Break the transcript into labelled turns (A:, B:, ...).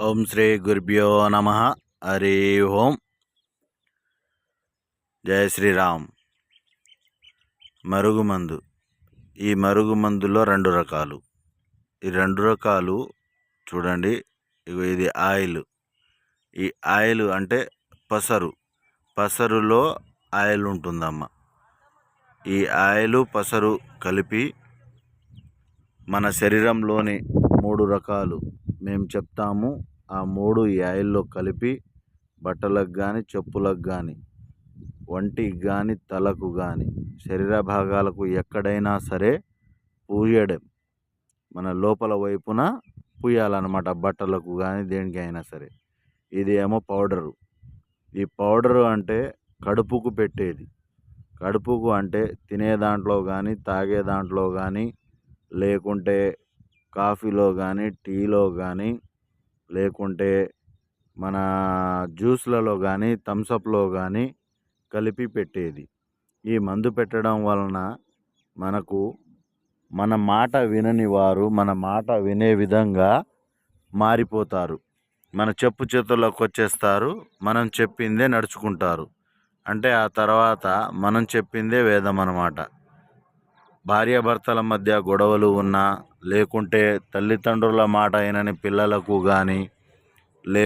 A: ఓం శ్రీ గురుభ్యో నమ. హరి ఓం. జయ శ్రీరామ్. మరుగుమందు. ఈ మరుగుమందులో రెండు రకాలు. ఈ రెండు రకాలు చూడండి. ఇది ఆయిల్. ఈ ఆయిల్ అంటే పసరులో ఆయిల్ ఉంటుందమ్మ. ఈ ఆయిల్ పసరు కలిపి మన శరీరంలోని 3 రకాలు మేము చెప్తాము. ఆ 3 ఈ ఆయిల్లో కలిపి బట్టలకు కానీ, చెప్పులకు కానీ, ఒంటికి కానీ, తలకు కానీ, శరీర భాగాలకు ఎక్కడైనా సరే పూయడం. మన లోపల వైపున పూయాలన్నమాట. బట్టలకు కానీ దేనికైనా సరే. ఇది ఏమో పౌడరు. ఈ పౌడరు అంటే కడుపుకు పెట్టేది. కడుపుకు అంటే తినే దాంట్లో కానీ, తాగే దాంట్లో కానీ, లేకుంటే కాఫీలో కానీ, టీలో కానీ, లేకుంటే మన జ్యూస్లలో కానీ, థమ్సప్లో కానీ కలిపి పెట్టేది. ఈ మందు పెట్టడం వలన మనకు మన మాట వినని వారు మన మాట వినే విధంగా మారిపోతారు. మన చెప్పు చేతుల్లోకి వచ్చేస్తారు. మనం చెప్పిందే నడుచుకుంటారు. అంటే ఆ తర్వాత మనం చెప్పిందే వేదం అన్నమాట. భార్యాభర్తల మధ్య గొడవలు ఉన్నా, లేకుంటే తల్లిదండ్రుల మాట వినని పిల్లలకు కానీ,